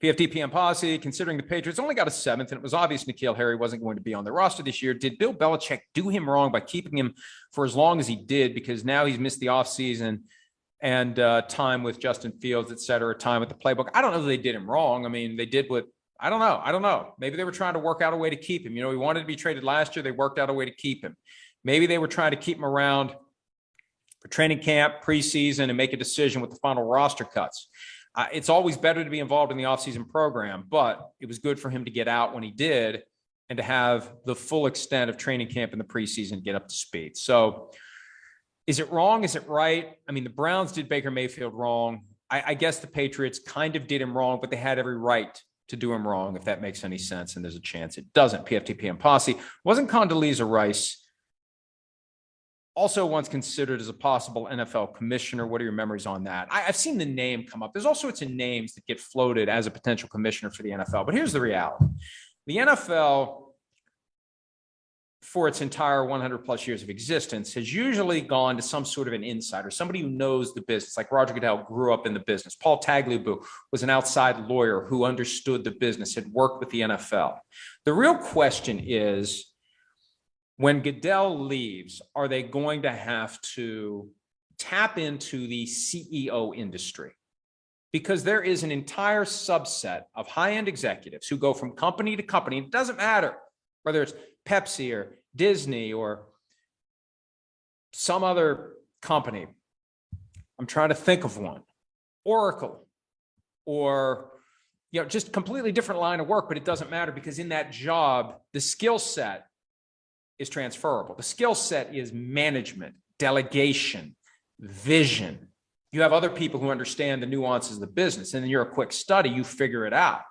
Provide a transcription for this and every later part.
PFT PM policy, considering the Patriots only got a 7th, and it was obvious N'Keal Harry wasn't going to be on the roster this year. Did Bill Belichick do him wrong by keeping him for as long as he did? Because now he's missed the offseason and time with Justin Fields, et cetera, time with the playbook. I don't know that they did him wrong. I mean, they did what, I don't know. Maybe they were trying to work out a way to keep him. You know, he wanted to be traded last year. They worked out a way to keep him. Maybe they were trying to keep him around for training camp, preseason, and make a decision with the final roster cuts. It's always better to be involved in the offseason program, but it was good for him to get out when he did and to have the full extent of training camp in the preseason get up to speed. So is it wrong? Is it right? I mean, the Browns did Baker Mayfield wrong. I guess the Patriots kind of did him wrong, but they had every right to do him wrong, if that makes any sense, and there's a chance it doesn't. PFT PM posse. Wasn't Condoleezza Rice also once considered as a possible NFL commissioner? What are your memories on that? I've seen the name come up. There's all sorts of names that get floated as a potential commissioner for the NFL. But here's the reality. The NFL, for its entire 100 plus years of existence, has usually gone to some sort of an insider, somebody who knows the business, like Roger Goodell grew up in the business. Paul Tagliabue was an outside lawyer who understood the business, had worked with the NFL. The real question is, when Goodell leaves, are they going to have to tap into the CEO industry? Because there is an entire subset of high-end executives who go from company to company. It doesn't matter whether it's Pepsi or Disney or some other company. I'm trying to think of one. Oracle, or just completely different line of work, but it doesn't matter because in that job, the skill set is transferable. The skill set is management, delegation, vision. You have other people who understand the nuances of the business, and then you're a quick study, you figure it out.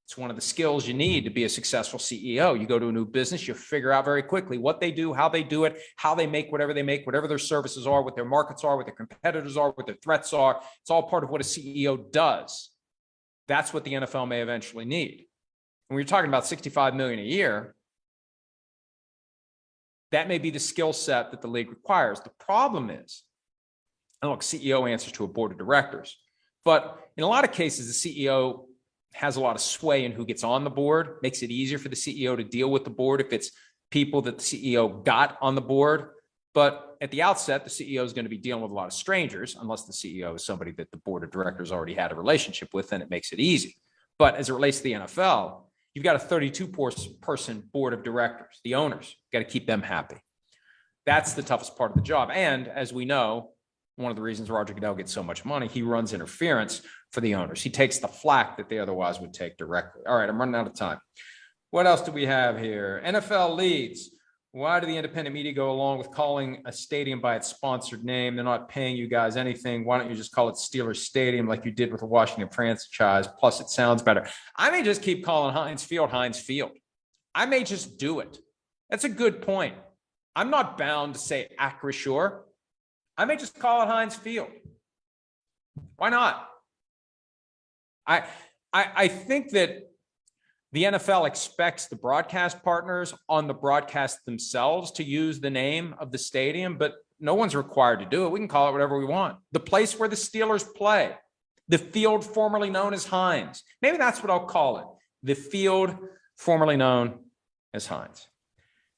It's one of the skills you need to be a successful CEO. You go to a new business, you figure out very quickly what they do, how they do it, how they make whatever they make, whatever their services are, what their markets are, what their competitors are, what their threats are. It's all part of what a CEO does. That's what the NFL may eventually need. When you're talking about $65 million a year, that may be the skill set that the league requires. The problem is, and look, CEO answers to a board of directors, but in a lot of cases, the CEO has a lot of sway in who gets on the board, makes it easier for the CEO to deal with the board if it's people that the CEO got on the board. But at the outset, the CEO is going to be dealing with a lot of strangers, unless the CEO is somebody that the board of directors already had a relationship with, then it makes it easy. But as it relates to the NFL, you've got a 32-person board of directors, the owners. You've got to keep them happy. That's the toughest part of the job. And as we know, one of the reasons Roger Goodell gets so much money, he runs interference for the owners. He takes the flack that they otherwise would take directly. All right, I'm running out of time. What else do we have here? NFL leads. Why do the independent media go along with calling a stadium by its sponsored name? They're not paying you guys anything. Why don't you just call it Steelers Stadium like you did with the Washington franchise? Plus, it sounds better. I may just keep calling Heinz Field Heinz Field. I may just do it. That's a good point. I'm not bound to say Acrisure. I may just call it Heinz Field. Why not? I think that the NFL expects the broadcast partners on the broadcast themselves to use the name of the stadium, but no one's required to do it. We can call it whatever we want. The place where the Steelers play, the field formerly known as Heinz. Maybe that's what I'll call it. The field formerly known as Heinz.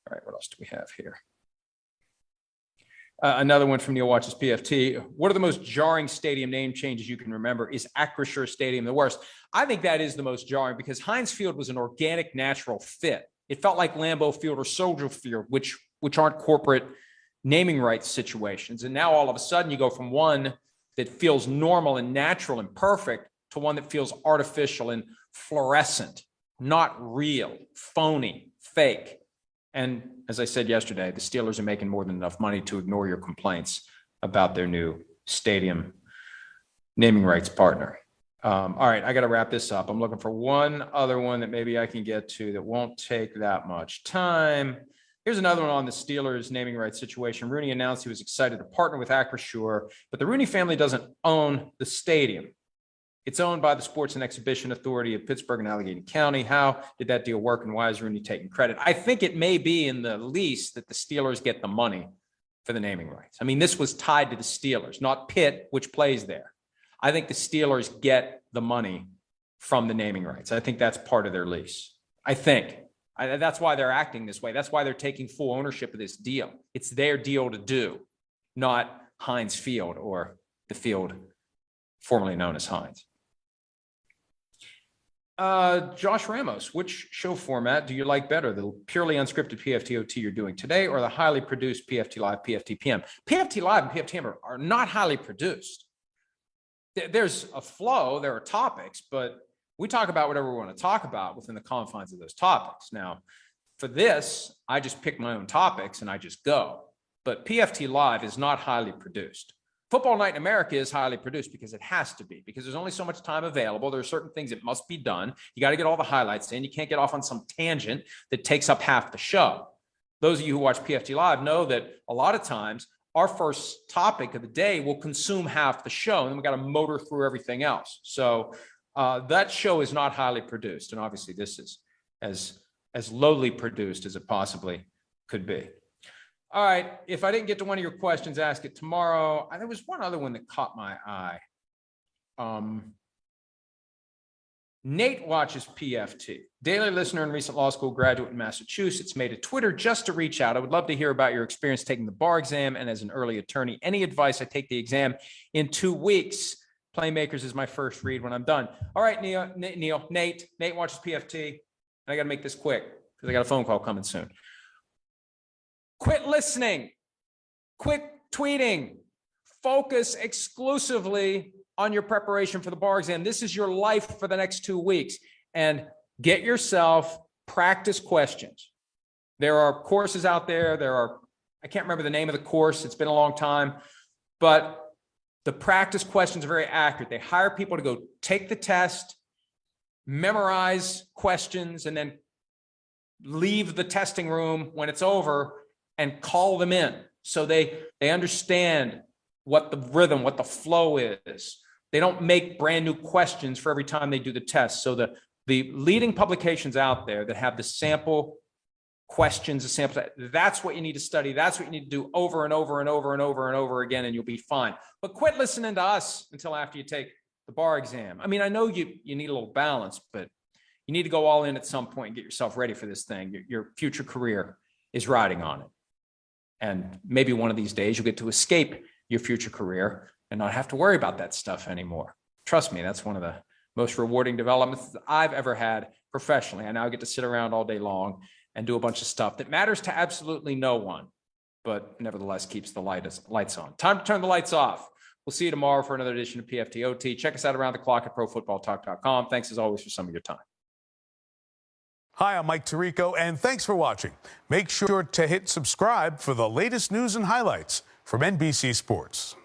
All right, what else do we have here? Another one from Neil Watches PFT. What are the most jarring stadium name changes you can remember? Is Acrisure Stadium the worst? I think that is the most jarring because Heinz Field was an organic, natural fit. It felt like Lambeau Field or Soldier Field, which aren't corporate naming rights situations. And now all of a sudden you go from one that feels normal and natural and perfect to one that feels artificial and fluorescent, not real, phony, fake. And as I said yesterday, the Steelers are making more than enough money to ignore your complaints about their new stadium naming rights partner. All right, I got to wrap this up. I'm looking for one other one that maybe I can get to that won't take that much time. Here's another one on the Steelers naming rights situation. Rooney announced he was excited to partner with Acrisure, but the Rooney family doesn't own the stadium. It's owned by the Sports and Exhibition Authority of Pittsburgh and Allegheny County. How did that deal work, and why is Rooney taking credit? I think it may be in the lease that the Steelers get the money for the naming rights. I mean, this was tied to the Steelers, not Pitt, which plays there. I think the Steelers get the money from the naming rights. I think that's part of their lease. That's why they're acting this way. That's why they're taking full ownership of this deal. It's their deal to do, not Heinz Field or the field formerly known as Heinz. Josh Ramos, which show format do you like better? The purely unscripted PFTOT you're doing today or the highly produced PFT Live, PFT PM? PFT Live and PFT PM are not highly produced. There's a flow, there are topics, but we talk about whatever we want to talk about within the confines of those topics. Now, for this, I just pick my own topics and I just go. But PFT Live is not highly produced. Football Night in America is highly produced because it has to be, because there's only so much time available. There are certain things that must be done. You got to get all the highlights in. You can't get off on some tangent that takes up half the show. Those of you who watch PFT Live know that a lot of times our first topic of the day will consume half the show, and then we got to motor through everything else. So that show is not highly produced, and obviously this is as lowly produced as it possibly could be. All right, if I didn't get to one of your questions, ask it tomorrow. There was one other one that caught my eye. Nate watches PFT. Daily listener and recent law school graduate in Massachusetts, made a Twitter just to reach out. I would love to hear about your experience taking the bar exam and as an early attorney. Any advice? I take the exam in 2 weeks. Playmakers is my first read when I'm done. All right, Nate watches PFT. And I got to make this quick because I got a phone call coming soon. Quit listening, quit tweeting, focus exclusively on your preparation for the bar exam. This is your life for the next 2 weeks, and get yourself practice questions. There are courses out there. I can't remember the name of the course. It's been a long time, but the practice questions are very accurate. They hire people to go take the test, memorize questions, and then leave the testing room when it's over and call them in. So they understand what the rhythm, what the flow is. They don't make brand new questions for every time they do the test. So the leading publications out there that have the sample questions, the sample, that's what you need to study. That's what you need to do over and over and over and over and over again, and you'll be fine. But quit listening to us until after you take the bar exam. I mean, I know you need a little balance, but you need to go all in at some point and get yourself ready for this thing. Your future career is riding on it. And maybe one of these days you'll get to escape your future career and not have to worry about that stuff anymore. Trust me, that's one of the most rewarding developments that I've ever had professionally. I now get to sit around all day long and do a bunch of stuff that matters to absolutely no one, but nevertheless keeps the lights on. Time to turn the lights off. We'll see you tomorrow for another edition of PFTOT. Check us out around the clock at ProFootballTalk.com. Thanks as always for some of your time. Hi, I'm Mike Tirico, and thanks for watching. Make sure to hit subscribe for the latest news and highlights from NBC Sports.